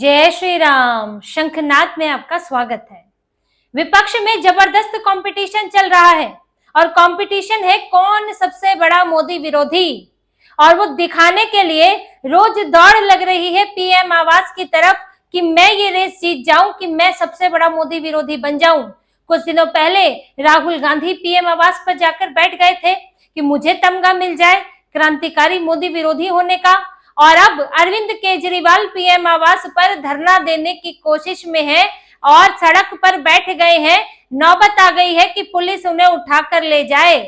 जय श्री राम। शंखनाद में आपका स्वागत है। विपक्ष में जबरदस्त कंपटीशन चल रहा है और कंपटीशन है कौन सबसे बड़ा मोदी विरोधी, और वो दिखाने के लिए रोज दौड़ लग रही है पीएम आवास की तरफ कि मैं ये रेस जीत जाऊं, कि मैं सबसे बड़ा मोदी विरोधी बन जाऊं। कुछ दिनों पहले राहुल गांधी पीएम आवास पर जाकर बैठ गए थे कि मुझे तमगा मिल जाए क्रांतिकारी मोदी विरोधी होने का, और अब अरविंद केजरीवाल पीएम आवास पर धरना देने की कोशिश में है और सड़क पर बैठ गए हैं। नौबत आ गई है कि पुलिस उन्हें उठाकर ले जाए।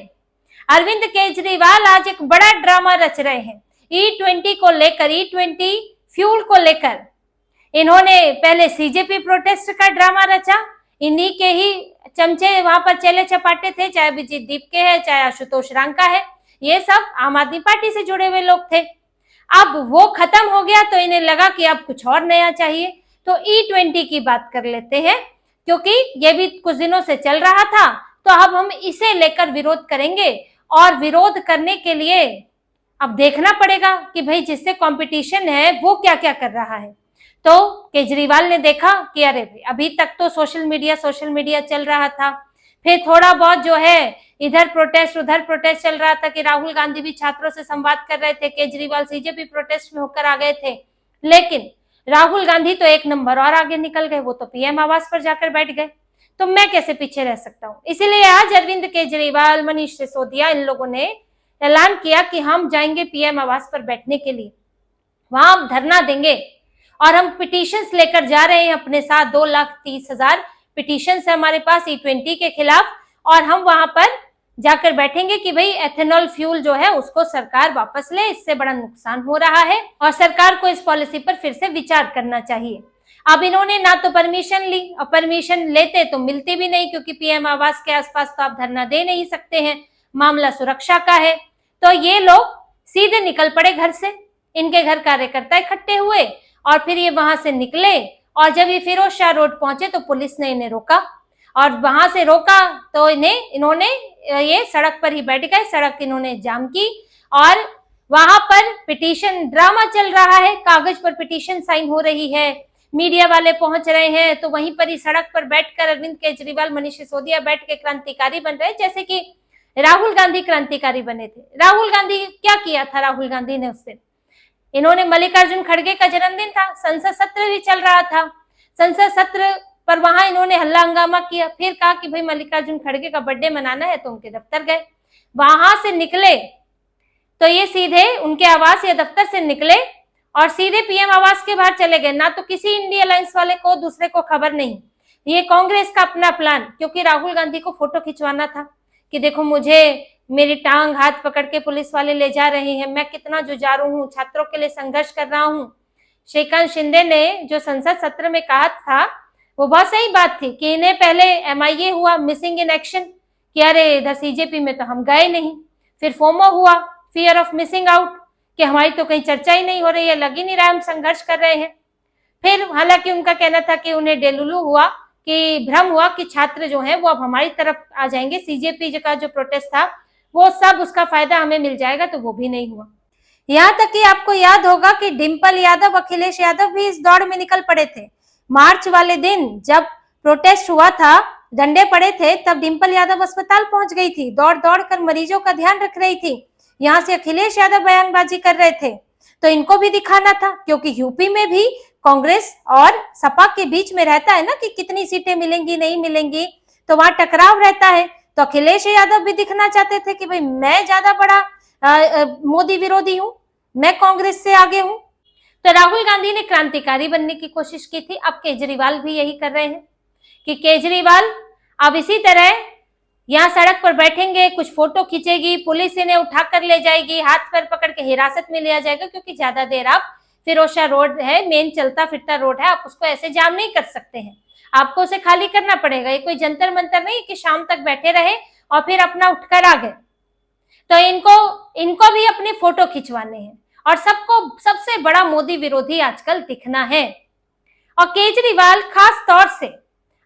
अरविंद केजरीवाल आज एक बड़ा ड्रामा रच रहे हैं E20 को लेकर, E20 फ्यूल को लेकर। इन्होंने पहले सीजेपी प्रोटेस्ट का ड्रामा रचा, इन्हीं के ही चमचे वहां पर चले चपाटे थे, चाहे अभिजीत दीपके है, चाहे आशुतोष रांका है, ये सब आम आदमी पार्टी से जुड़े हुए लोग थे। अब वो खत्म हो गया तो इन्हें लगा कि अब कुछ और नया चाहिए, तो E20 की बात कर लेते हैं, क्योंकि ये भी कुछ दिनों से चल रहा था, तो अब हम इसे लेकर विरोध करेंगे। और विरोध करने के लिए अब देखना पड़ेगा कि भाई जिससे कंपटीशन है वो क्या क्या कर रहा है। तो केजरीवाल ने देखा कि अरे अभी तक तो सोशल मीडिया चल रहा था, फिर थोड़ा बहुत जो है इधर प्रोटेस्ट उधर प्रोटेस्ट चल रहा था कि राहुल गांधी भी छात्रों से संवाद कर रहे थे, केजरीवाल सीजेपी प्रोटेस्ट में होकर आ गए थे, लेकिन राहुल गांधी तो एक नंबर और आगे निकल गए, वो तो पीएम आवास पर जाकर बैठ गए, तो मैं कैसे पीछे रह सकता हूँ। इसीलिए आज अरविंद केजरीवाल, मनीष सिसोदिया, इन लोगों ने ऐलान किया कि हम जाएंगे पीएम आवास पर बैठने के लिए, वहां हम धरना देंगे और हम पिटीशंस लेकर जा रहे हैं अपने साथ। 2,30,000 पिटीशंस है हमारे पास E20 के खिलाफ, और हम वहां पर जाकर बैठेंगे कि भाई एथेनॉल फ्यूल जो है उसको सरकार वापस ले, इससे बड़ा नुकसान हो रहा है और सरकार को इस पॉलिसी पर फिर से विचार करना चाहिए। अब इन्होंने ना तो परमिशन ली, और परमिशन लेते तो मिलती भी नहीं, क्योंकि पीएम आवास के आसपास तो आप धरना दे नहीं सकते हैं, मामला सुरक्षा का है। तो ये लोग सीधे निकल पड़े घर से, इनके घर कार्यकर्ता इकट्ठे हुए और फिर ये वहां से निकले, और जब ये फिरोज शाह रोड पहुंचे तो पुलिस ने इन्हें रोका, और वहां से रोका तो इन्होंने ये सड़क पर ही बैठ गए, सड़क इन्होंने जाम की, और वहां पर पिटीशन ड्रामा चल रहा है, कागज पर पिटीशन साइन हो रही है, मीडिया वाले पहुंच रहे हैं, तो वहीं पर ही सड़क पर बैठकर अरविंद केजरीवाल, मनीष सिसोदिया बैठ के क्रांतिकारी बन रहे, जैसे कि राहुल गांधी क्रांतिकारी बने थे। राहुल गांधी क्या किया था राहुल गांधी ने उस दिन? इन्होंने मल्लिकार्जुन खड़गे का जन्मदिन था, संसद सत्र भी चल रहा था, संसद सत्र पर वहां इन्होंने हल्ला हंगामा किया, फिर कहा कि भाई मल्लिकार्जुन खड़गे का बर्थडे मनाना है, तो उनके दफ्तर गए, वहां से निकले तो ये सीधे उनके आवास या दफ्तर से निकले और सीधे पीएम आवास के बाहर चले गए। ना तो किसी इंडिया अलायंस वाले को, दूसरे को खबर नहीं, ये कांग्रेस का अपना प्लान, क्योंकि राहुल गांधी को फोटो खिंचवाना था कि देखो मुझे मेरी टांग हाथ पकड़ के पुलिस वाले ले जा रहे हैं, मैं कितना जुझारू हूँ, छात्रों के लिए संघर्ष कर रहा हूँ। श्रीकांत शिंदे ने जो संसद सत्र में कहा था वो बहुत सही बात थी कि इन्हें पहले MIA हुआ, मिसिंग इन एक्शन, कि अरे इधर सीजेपी में तो हम गए नहीं, फिर फोमो हुआ, फियर ऑफ मिसिंग आउट, कि हमारी तो कहीं चर्चा ही नहीं हो रही है, लग ही नहीं रहा हम संघर्ष कर रहे हैं। फिर हालांकि उनका कहना था कि उन्हें डेलुलू हुआ, कि भ्रम हुआ कि छात्र जो है वो अब हमारी तरफ आ जाएंगे, सीजेपी का जो प्रोटेस्ट था वो सब उसका फायदा हमें मिल जाएगा, तो वो भी नहीं हुआ। यहाँ तक कि आपको याद होगा कि डिम्पल यादव, अखिलेश यादव भी इस दौड़ में निकल पड़े थे। मार्च वाले दिन जब प्रोटेस्ट हुआ था, डंडे पड़े थे, तब डिम्पल यादव अस्पताल पहुंच गई थी, दौड़ दौड़ कर मरीजों का ध्यान रख रही थी। यहाँ से अखिलेश यादव बयानबाजी कर रहे थे, तो इनको भी दिखाना था, क्योंकि यूपी में भी कांग्रेस और सपा के बीच में रहता है ना कि कितनी सीटें मिलेंगी नहीं मिलेंगी, तो वहां टकराव रहता है। तो अखिलेश यादव भी दिखना चाहते थे कि भाई मैं ज्यादा बड़ा मोदी विरोधी हूं, मैं कांग्रेस से आगे हूं। तो राहुल गांधी ने क्रांतिकारी बनने की कोशिश की थी, अब केजरीवाल भी यही कर रहे हैं कि केजरीवाल अब इसी तरह यहाँ सड़क पर बैठेंगे, कुछ फोटो खींचेगी, पुलिस इन्हें उठाकर ले जाएगी, हाथ पैर पकड़ के हिरासत में लिया जाएगा, क्योंकि ज्यादा देर आप फिरोज शाह रोड है, मेन चलता फिरता रोड है, आप उसको ऐसे जाम नहीं कर सकते हैं, आपको उसे खाली करना पड़ेगा। ये कोई जंतर मंतर नहीं कि शाम तक बैठे रहे और फिर अपना उठकर आ गए। तो इनको भी अपने फोटो खिंचवाने हैं और सबको सबसे बड़ा मोदी विरोधी आजकल दिखना है। और केजरीवाल खास तौर से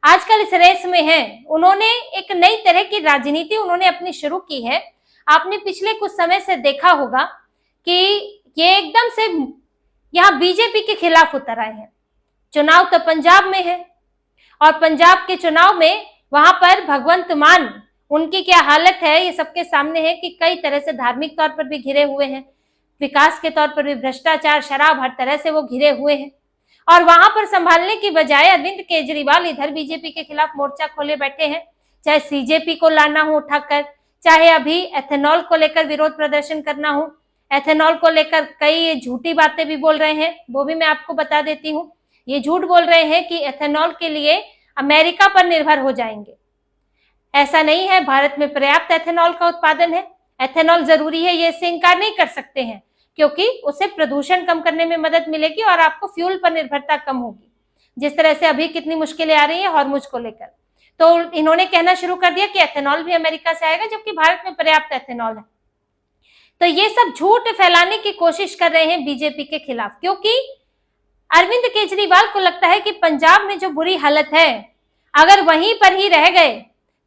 आजकल इस रेस में है, उन्होंने एक नई तरह की राजनीति उन्होंने अपनी शुरू की है। आपने पिछले कुछ समय से देखा होगा कि ये एकदम से यहाँ बीजेपी के खिलाफ उतर आए हैं। चुनाव तो पंजाब में है और पंजाब के चुनाव में वहां पर भगवंत मान उनकी क्या हालत है ये सबके सामने है कि कई तरह से धार्मिक तौर पर भी घिरे हुए हैं, विकास के तौर पर भी भ्रष्टाचार, शराब, हर तरह से वो घिरे हुए हैं। और वहां पर संभालने की बजाय अरविंद केजरीवाल इधर बीजेपी के खिलाफ मोर्चा खोले बैठे हैं, चाहे सीजेपी को लाना हो उठाकर, चाहे अभी एथेनॉल को लेकर विरोध प्रदर्शन करना हो। एथेनॉल को लेकर कई झूठी बातें भी बोल रहे हैं, वो भी मैं आपको बता देती हूँ। ये झूठ बोल रहे हैं कि एथेनॉल के लिए अमेरिका पर निर्भर हो जाएंगे। ऐसा नहीं है, भारत में पर्याप्त एथेनॉल का उत्पादन है। एथेनॉल जरूरी है, ये इससे इनकार नहीं कर सकते हैं, क्योंकि उससे प्रदूषण कम करने में मदद मिलेगी और आपको फ्यूल पर निर्भरता कम होगी। जिस तरह से अभी कितनी मुश्किलें आ रही है हॉर्मुज को लेकर, तो इन्होंने कहना शुरू कर दिया कि एथेनॉल भी अमेरिका से आएगा, जबकि भारत में पर्याप्त एथेनॉल है। तो ये सब झूठ फैलाने की कोशिश कर रहे हैं बीजेपी के खिलाफ, क्योंकि अरविंद केजरीवाल को लगता है कि पंजाब में जो बुरी हालत है, अगर वहीं पर ही रह गए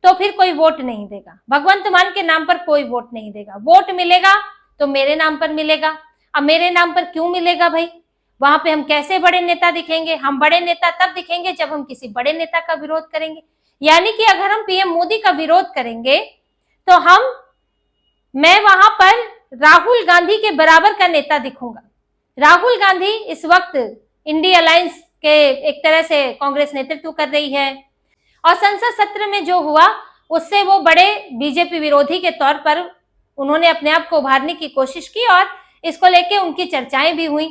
तो फिर कोई वोट नहीं देगा, भगवंत मान के नाम पर कोई वोट नहीं देगा। वोट मिलेगा तो मेरे नाम पर मिलेगा। अब मेरे नाम पर क्यों मिलेगा भाई? वहां पे हम कैसे बड़े नेता दिखेंगे? हम बड़े नेता तब दिखेंगे जब हम किसी बड़े नेता का विरोध करेंगे। यानी कि अगर हम पीएम मोदी का विरोध करेंगे तो मैं वहां पर राहुल गांधी के बराबर का नेता दिखूंगा। राहुल गांधी इस वक्त इंडिया अलायंस के एक तरह से कांग्रेस नेतृत्व कर रही है और संसद सत्र में जो हुआ उससे वो बड़े बीजेपी विरोधी के तौर पर उन्होंने अपने आप को उभारने की कोशिश की और इसको लेके उनकी चर्चाएं भी हुई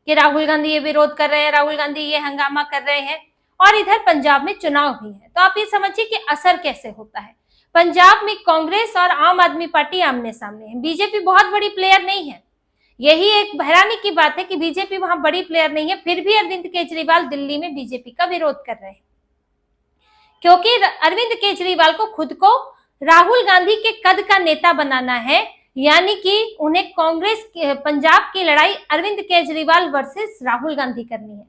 कि राहुल गांधी ये विरोध कर रहे हैं, राहुल गांधी ये हंगामा कर रहे हैं। और इधर पंजाब में चुनाव भी है, तो आप ये समझिए कि असर कैसे होता है। पंजाब में कांग्रेस और आम आदमी पार्टी आमने सामने है। बीजेपी बहुत बड़ी प्लेयर नहीं है, यही एक हैरानी की बात है कि बीजेपी वहां बड़ी प्लेयर नहीं है, फिर भी अरविंद केजरीवाल दिल्ली में बीजेपी का विरोध कर रहे हैं, क्योंकि अरविंद केजरीवाल को खुद को राहुल गांधी के कद का नेता बनाना है। यानी कि उन्हें कांग्रेस पंजाब की लड़ाई अरविंद केजरीवाल वर्सेस राहुल गांधी करनी है।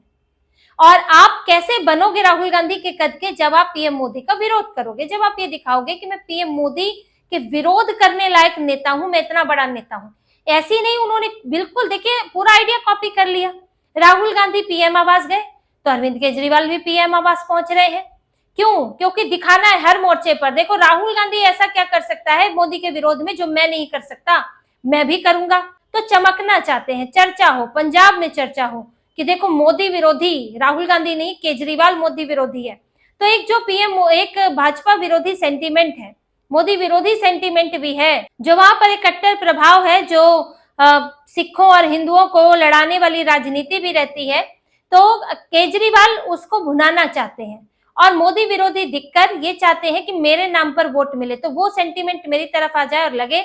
और आप कैसे बनोगे राहुल गांधी के कद के? जब आप पीएम मोदी का विरोध करोगे, जब आप ये दिखाओगे कि मैं पीएम मोदी के विरोध करने लायक नेता हूं, मैं इतना बड़ा नेता हूं। ऐसी नहीं, उन्होंने बिल्कुल देखिए पूरा आइडिया कॉपी कर लिया। राहुल गांधी पीएम आवास गए तो अरविंद केजरीवाल भी पीएम आवास पहुंच रहे हैं। क्यों? क्योंकि दिखाना है हर मोर्चे पर, देखो राहुल गांधी ऐसा क्या कर सकता है मोदी के विरोध में जो मैं नहीं कर सकता, मैं भी करूंगा। तो चमकना चाहते हैं, चर्चा हो, पंजाब में चर्चा हो कि देखो मोदी विरोधी, राहुल गांधी नहीं केजरीवाल मोदी विरोधी है। तो एक जो एक भाजपा विरोधी सेंटीमेंट है, मोदी विरोधी सेंटीमेंट भी है, जो वहां पर एक कट्टर प्रभाव है, जो सिखों और हिंदुओं को लड़ाने वाली राजनीति भी रहती है। तो केजरीवाल उसको भुनाना चाहते हैं और मोदी विरोधी दिखकर ये चाहते हैं कि मेरे नाम पर वोट मिले, तो वो सेंटीमेंट मेरी तरफ आ जाए और लगे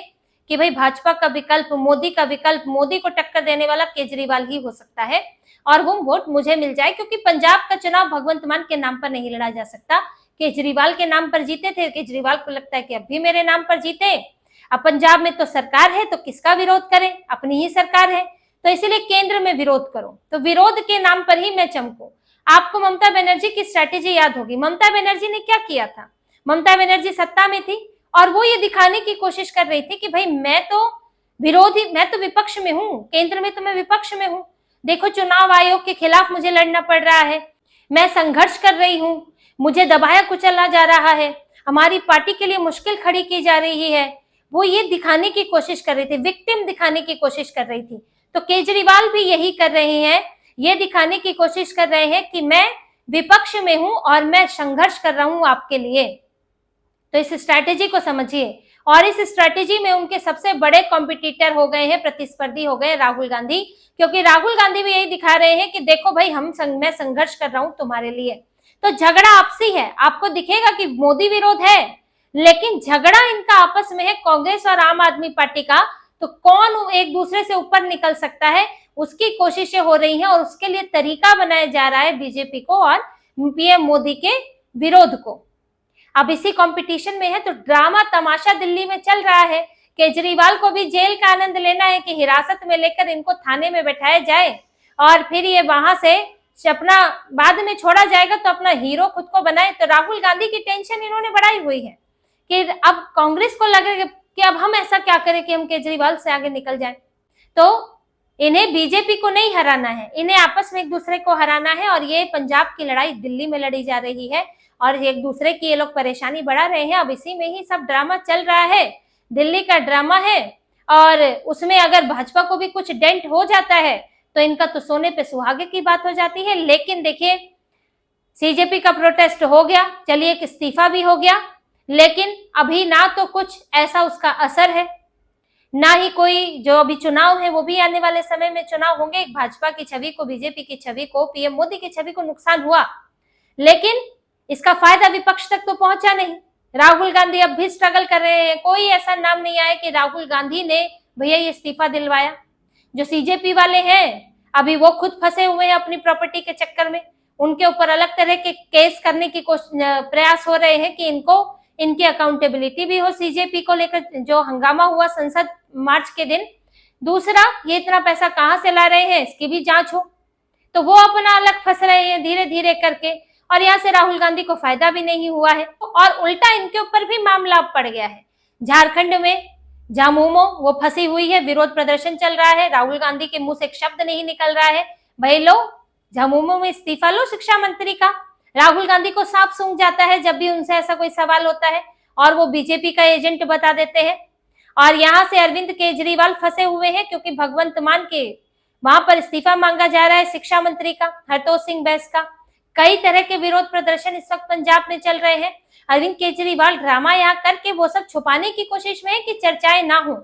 कि भाई भाजपा का विकल्प, मोदी का विकल्प, मोदी को टक्कर देने वाला केजरीवाल ही हो सकता है और वो वोट मुझे मिल जाए। क्योंकि पंजाब का चुनाव भगवंत मान के नाम पर नहीं लड़ा जा सकता, केजरीवाल के नाम पर जीते थे। केजरीवाल को लगता है कि अब भी मेरे नाम पर जीते, अब पंजाब में तो सरकार है तो किसका विरोध करें, अपनी ही सरकार है, तो इसीलिए केंद्र में विरोध करो, तो विरोध के नाम पर ही मैं चमकू। आपको ममता बनर्जी की स्ट्रैटेजी याद होगी। ममता बनर्जी ने क्या किया था? ममता बनर्जी सत्ता में थी और वो ये दिखाने की कोशिश कर रही थी कि भाई मैं तो विपक्ष में हूँ, केंद्र में तो मैं विपक्ष में हूँ। देखो चुनाव आयोग के खिलाफ मुझे लड़ना पड़ रहा है, मैं संघर्ष कर रही हूँ, मुझे दबाया कुचला जा रहा है, हमारी पार्टी के लिए मुश्किल खड़ी की जा रही है। वो ये दिखाने की कोशिश कर रही थी, विक्टिम दिखाने की कोशिश कर रही थी। तो केजरीवाल भी यही कर रहे हैं, ये दिखाने की कोशिश कर रहे हैं कि मैं विपक्ष में हूं और मैं संघर्ष कर रहा हूं आपके लिए। तो इस स्ट्रैटेजी को समझिए। और इस स्ट्रैटेजी में उनके सबसे बड़े कॉम्पिटिटर हो गए हैं, प्रतिस्पर्धी हो गए राहुल गांधी, क्योंकि राहुल गांधी भी यही दिखा रहे हैं कि देखो भाई मैं संघर्ष कर रहा हूं तुम्हारे लिए। तो झगड़ा आपसी है, आपको दिखेगा कि मोदी विरोध है, लेकिन झगड़ा इनका आपस में है, कांग्रेस और आम आदमी पार्टी का। तो कौन एक दूसरे से ऊपर निकल सकता है, उसकी कोशिशें हो रही हैं और उसके लिए तरीका बनाया जा रहा है बीजेपी को और पीएम मोदी के विरोध को। अब इसी कंपटीशन में है, तो ड्रामा तमाशा दिल्ली में चल रहा है। केजरीवाल को भी जेल का आनंद लेना है कि हिरासत में लेकर इनको थाने में बैठाया जाए और फिर ये वहां से अपना बाद में छोड़ा जाएगा तो अपना हीरो खुद को बनाए। तो राहुल गांधी की टेंशन इन्होंने बढ़ाई हुई है कि अब कांग्रेस को लगे कि अब हम ऐसा क्या करें कि हम केजरीवाल से आगे निकल जाए। तो इन्हें बीजेपी को नहीं हराना है, इन्हें आपस में एक दूसरे को हराना है। और ये पंजाब की लड़ाई दिल्ली में लड़ी जा रही है और एक दूसरे की ये लोग परेशानी बढ़ा रहे हैं। अब इसी में ही सब ड्रामा चल रहा है, दिल्ली का ड्रामा है। और उसमें अगर भाजपा को भी कुछ डेंट हो जाता है तो इनका तो सोने पे सुहागे की बात हो जाती है। लेकिन देखिए, सीजेपी का प्रोटेस्ट हो गया, चलिए एक इस्तीफा भी हो गया, लेकिन अभी ना तो कुछ ऐसा उसका असर है, ना ही कोई जो अभी चुनाव है वो भी आने वाले समय में चुनाव होंगे। एक भाजपा की छवि को, बीजेपी की छवि को, पीएम मोदी की छवि को नुकसान हुआ, लेकिन इसका फायदा विपक्ष तक तो पहुंचा नहीं। राहुल गांधी अब भी स्ट्रगल कर रहे हैं। कोई ऐसा नाम नहीं आया कि राहुल गांधी ने भैया ये इस्तीफा दिलवाया। जो सीजेपी वाले हैं अभी वो खुद फंसे हुए हैं अपनी प्रॉपर्टी के चक्कर में, उनके ऊपर अलग तरह के केस करने की प्रयास हो रहे हैं कि इनकी अकाउंटेबिलिटी भी हो सीजेपी को लेकर। जो हंगामा हुआ संसद मार्च के दिन, दूसरा ये इतना पैसा कहां से ला रहे हैं इसकी भी जांच हो, तो वो अपना अलग फंस रहे हैं धीरे धीरे करके। और यहाँ से राहुल गांधी को फायदा भी नहीं हुआ है और उल्टा इनके ऊपर भी मामला पड़ गया है। झारखंड में झामुमो वो फंसी हुई है, विरोध प्रदर्शन चल रहा है, राहुल गांधी के मुंह से एक शब्द नहीं निकल रहा है, भाई लो झामुमो में इस्तीफा लो शिक्षा मंत्री का। राहुल गांधी को सांप सूंघ जाता है जब भी उनसे ऐसा कोई सवाल होता है और वो बीजेपी का एजेंट बता देते हैं। और यहाँ से अरविंद केजरीवाल फंसे हुए हैं क्योंकि भगवंत मान के वहां पर इस्तीफा मांगा जा रहा है शिक्षा मंत्री का, हरतोष सिंह बैस का। कई तरह के विरोध प्रदर्शन इस वक्त पंजाब में चल रहे हैं। अरविंद केजरीवाल ड्रामा यहाँ करके वो सब छुपाने की कोशिश में है कि चर्चाएं ना हो,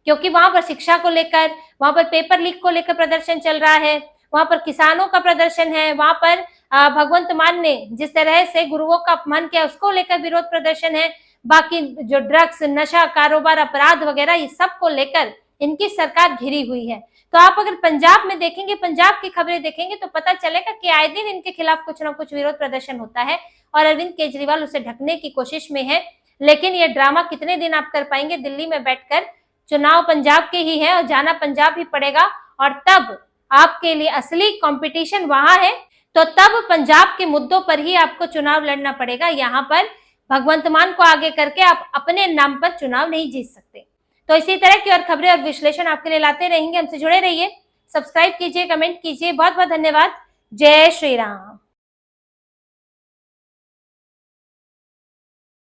क्योंकि वहां पर शिक्षा को लेकर, वहां पर पेपर लीक को लेकर प्रदर्शन चल रहा है, वहां पर किसानों का प्रदर्शन है, वहां पर भगवंत मान ने जिस तरह से गुरुओं का अपमान किया उसको लेकर विरोध प्रदर्शन है। बाकी जो ड्रग्स, नशा कारोबार, अपराध वगैरह, ये सब को लेकर इनकी सरकार घिरी हुई है। तो आप अगर पंजाब में देखेंगे, पंजाब की खबरें देखेंगे तो पता चलेगा कि आए दिन इनके खिलाफ कुछ ना कुछ विरोध प्रदर्शन होता है और अरविंद केजरीवाल उसे ढकने की कोशिश में है। लेकिन ये ड्रामा कितने दिन आप कर पाएंगे दिल्ली में बैठकर? चुनाव पंजाब के ही है और जाना पंजाब ही पड़ेगा, और तब आपके लिए असली कंपटीशन वहां है। तो तब पंजाब के मुद्दों पर ही आपको चुनाव लड़ना पड़ेगा। यहाँ पर भगवंत मान को आगे करके आप अपने नाम पर चुनाव नहीं जीत सकते। तो इसी तरह की और खबरें और विश्लेषण आपके लिए लाते रहेंगे। हमसे जुड़े रहिए, सब्सक्राइब कीजिए, कमेंट कीजिए। बहुत बहुत धन्यवाद। जय श्री राम।